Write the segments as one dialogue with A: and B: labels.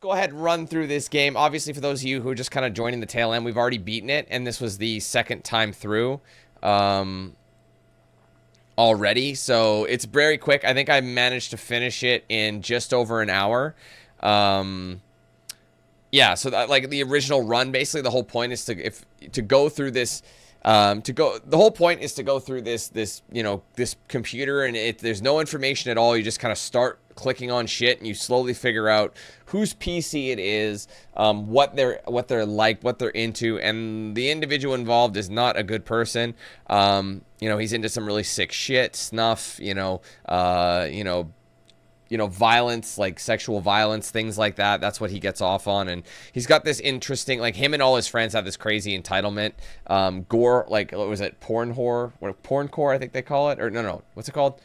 A: go ahead and run through this game. Obviously, for those of you who are just kind of joining the tail end, we've already beaten it, and this was the second time through already. So it's very quick. I think I managed to finish it in just over an hour. Yeah, so that, like the original run, basically the whole point is to go through this. The whole point is to go through this computer, and there's no information at all. You just kind of start clicking on shit, and you slowly figure out whose PC it is, what they're like, what they're into, and the individual involved is not a good person. He's into some really sick shit, snuff, violence, like sexual violence, things like that. That's what he gets off on. And he's got this interesting, like him and all his friends have this crazy entitlement, gore, like, what was it? Porn horror, porncore, I think they call it, or no, what's it called?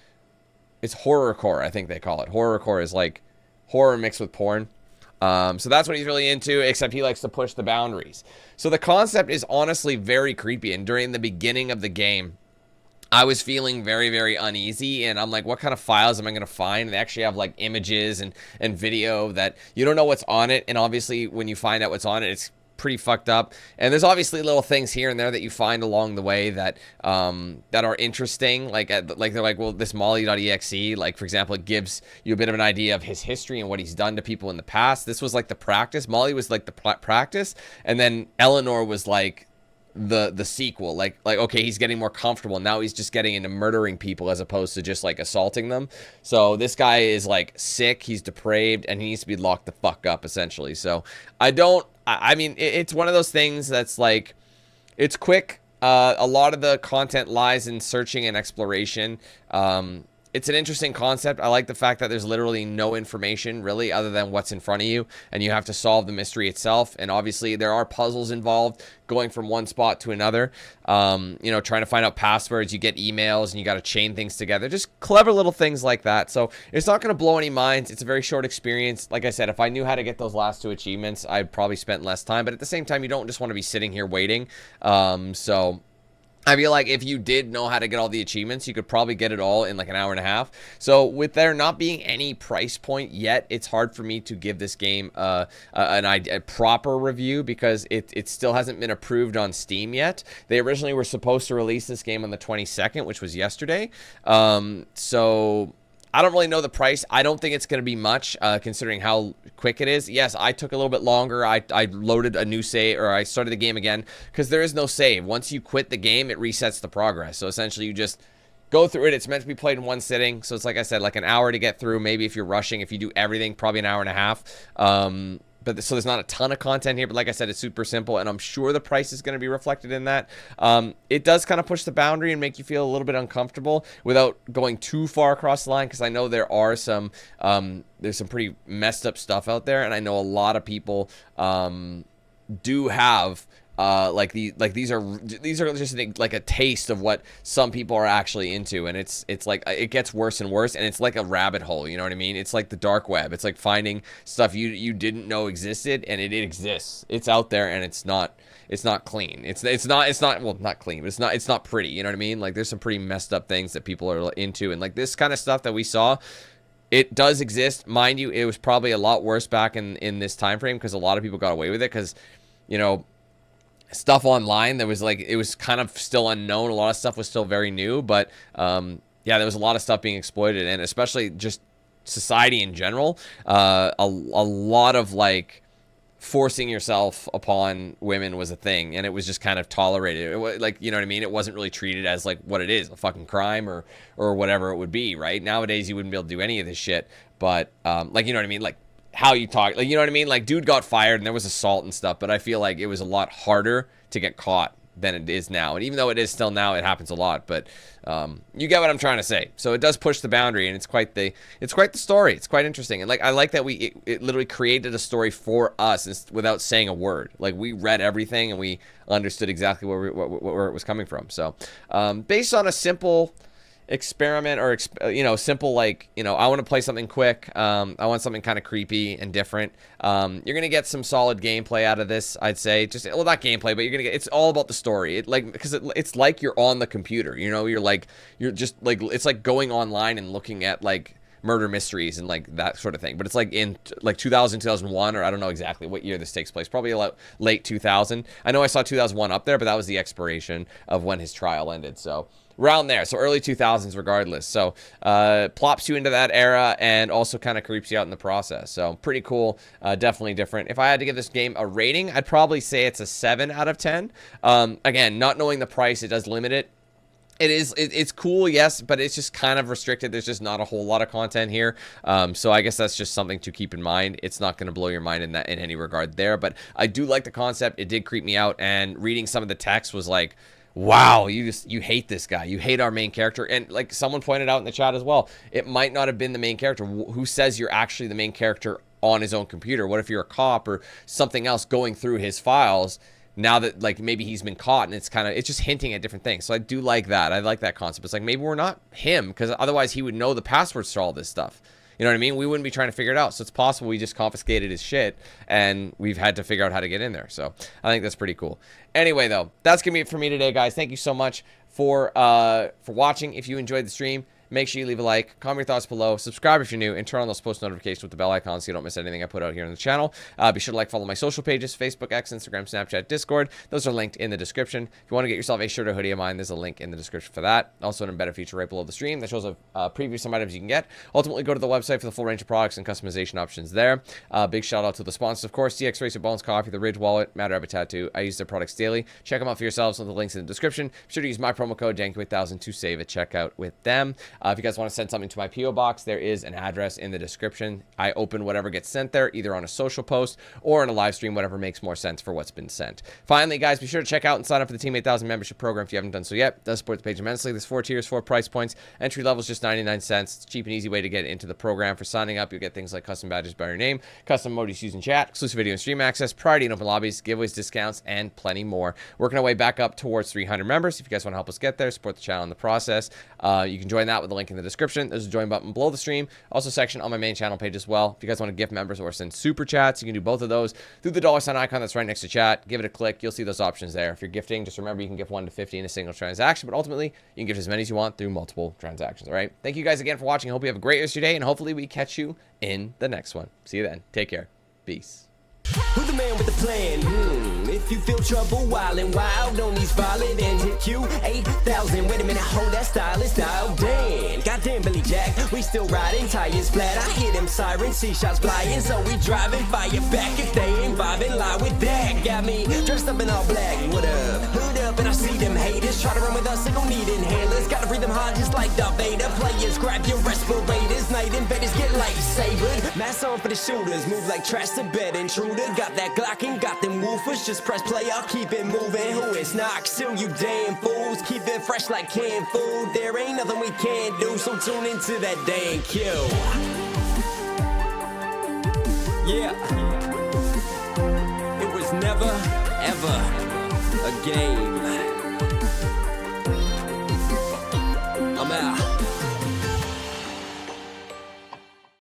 A: It's horrorcore, I think they call it. Horrorcore is like horror mixed with porn. So that's what he's really into, except he likes to push the boundaries. So the concept is honestly very creepy. And during the beginning of the game, I was feeling very, very uneasy, and I'm like, what kind of files am I going to find? They actually have like images and video that you don't know what's on it, and obviously when you find out what's on it, it's pretty fucked up. And there's obviously little things here and there that you find along the way that are interesting, like they're like, well, this Molly.exe, like for example, it gives you a bit of an idea of his history and what he's done to people in the past. This was like the practice. Molly was like the practice, and then Eleanor was like the sequel, like okay, he's getting more comfortable now. He's just getting into murdering people as opposed to just like assaulting them. So this guy is like sick, he's depraved, and he needs to be locked the fuck up essentially. So I mean it's one of those things that's like, it's quick. A lot of the content lies in searching and exploration. It's an interesting concept. I like the fact that there's literally no information really other than what's in front of you, and you have to solve the mystery itself. And obviously there are puzzles involved, going from one spot to another, trying to find out passwords. You get emails and you got to chain things together, just clever little things like that. So it's not going to blow any minds. It's a very short experience. Like I said, if I knew how to get those last two achievements, I'd probably spent less time, but at the same time, you don't just want to be sitting here waiting. So I feel like if you did know how to get all the achievements, you could probably get it all in like an hour and a half. So with there not being any price point yet, it's hard for me to give this game a proper review, because it still hasn't been approved on Steam yet. They originally were supposed to release this game on the 22nd, which was yesterday. So I don't really know the price. I don't think it's going to be much, considering how quick it is. Yes, I took a little bit longer. I loaded a new save, or I started the game again, because there is no save. Once you quit the game, it resets the progress. So essentially, you just go through it. It's meant to be played in one sitting. So it's like I said, like an hour to get through. Maybe if you're rushing, if you do everything, probably an hour and a half. So there's not a ton of content here, but like I said, it's super simple, and I'm sure the price is going to be reflected in that. It does kind of push the boundary and make you feel a little bit uncomfortable without going too far across the line, because I know there are some there's some pretty messed up stuff out there, and I know a lot of people do have these are just like a taste of what some people are actually into, and it's like it gets worse and worse, and it's like a rabbit hole, you know what I mean? It's like the dark web. It's like finding stuff you didn't know existed, and it exists. It's out there, and it's not clean. It's not well, not clean, but it's not pretty, you know what I mean? Like there's some pretty messed up things that people are into, and like this kind of stuff that we saw, it does exist. Mind you, it was probably a lot worse back in this time frame, because a lot of people got away with it, because stuff online, there was like, it was kind of still unknown. A lot of stuff was still very new, but yeah, there was a lot of stuff being exploited, and especially just society in general. A lot of like forcing yourself upon women was a thing, and it was just kind of tolerated. It was like, you know what I mean? It wasn't really treated as like what it is, a fucking crime or whatever it would be, right? Nowadays, you wouldn't be able to do any of this shit, but like, you know what I mean? Like how you talk, like, you know what I mean? Like dude got fired and there was assault and stuff, but I feel like it was a lot harder to get caught than it is now. And even though it is still now, it happens a lot, but you get what I'm trying to say. So it does push the boundary, and it's quite the story. It's quite interesting, and like I like that it literally created a story for us without saying a word. Like we read everything and we understood exactly where it was coming from. So based on a simple experiment, or simple, like, I want to play something quick, I want something kind of creepy and different, you're gonna get some solid gameplay out of this, I'd say. Just, well, not gameplay, but you're gonna get, it's all about the story. Because it's like you're on the computer, you're just like, it's like going online and looking at like murder mysteries and like that sort of thing. But it's like in like 2000, 2001, or I don't know exactly what year this takes place. Probably late 2000. I know I saw 2001 up there, but that was the expiration of when his trial ended. So around there, so early 2000s regardless. So plops you into that era and also kind of creeps you out in the process. So pretty cool, definitely different. If I had to give this game a rating, I'd probably say it's a 7 out of 10. Again, not knowing the price, it does limit it. It's cool, yes, but it's just kind of restricted. There's just not a whole lot of content here. So I guess that's just something to keep in mind. It's not going to blow your mind in any regard there, but I do like the concept. It did creep me out, and reading some of the text was like, wow, you hate this guy. You hate our main character. And like someone pointed out in the chat as well, it might not have been the main character. Who says you're actually the main character on his own computer? What if you're a cop or something else going through his files now that like maybe he's been caught, and it's just hinting at different things. So I do like that. I like that concept. It's like maybe we're not him, because otherwise he would know the passwords to all this stuff. You know what I mean? We wouldn't be trying to figure it out. So it's possible we just confiscated his shit and we've had to figure out how to get in there. So I think that's pretty cool. Anyway, though, that's going to be it for me today, guys. Thank you so much for watching. If you enjoyed the stream, make sure you leave a like, comment your thoughts below, subscribe if you're new, and turn on those post notifications with the bell icon so you don't miss anything I put out here on the channel. Be sure to like, follow my social pages, Facebook, X, Instagram, Snapchat, Discord. Those are linked in the description. If you want to get yourself a shirt or hoodie of mine, there's a link in the description for that. Also, an embedded feature right below the stream that shows a preview of some items you can get. Ultimately, go to the website for the full range of products and customization options there. Big shout out to the sponsors, of course, DXRacer Bones Coffee, the Ridge Wallet, Matter Rabbit Tattoo. I use their products daily. Check them out for yourselves with the links in the description. Be sure to use my promo code Janky1000 to save at checkout with them. If you guys want to send something to my PO box, there is an address in the description. I open whatever gets sent there, either on a social post or in a live stream, whatever makes more sense for what's been sent. Finally, guys, be sure to check out and sign up for the Team 8000 membership program if you haven't done so yet. It does support the page immensely. There's 4 tiers, 4 price points. Entry level is just 99 cents. It's a cheap and easy way to get into the program. For signing up, you'll get things like custom badges by your name, custom emojis used in chat, exclusive video and stream access, priority in open lobbies, giveaways, discounts, and plenty more. Working our way back up towards 300 members. If you guys want to help us get there, support the channel in the process, you can join that with the link in the description. There's a join button below the stream. Also, section on my main channel page as well. If you guys want to gift members or send super chats, you can do both of those through the $ icon that's right next to chat. Give it a click. You'll see those options there. If you're gifting, just remember you can gift 1 to 50 in a single transaction, but ultimately you can gift as many as you want through multiple transactions. All right. Thank you guys again for watching. I hope you have a great rest of your day, and hopefully we catch you in the next one. See you then. Take care. Peace.
B: Who's the man with the plan? If you feel trouble wild and wild on these violent and hit you 8,000. Wait a minute, hold that style is dialed in. Goddamn Billy Jack, we still riding tires flat. I hear them sirens, see shots flying, so we driving fire back. If they ain't vibing, lie with that. Got me dressed up in all black. What up? Hood up, and I see them haters try to run with us. They gon' need inhalers. Gotta breathe them hard just like Darth Vader. Players, grab your respirators. Night invaders get lightsabered. Mask on for the shooters, move like trash to bed intruder. Got that Glock and got them woofers. Just press play, I'll keep it moving. Who is not? Still you damn fools. Keep it fresh like canned food. There ain't nothing we can't do, so tune into that damn kill. Yeah. It was never, ever a game.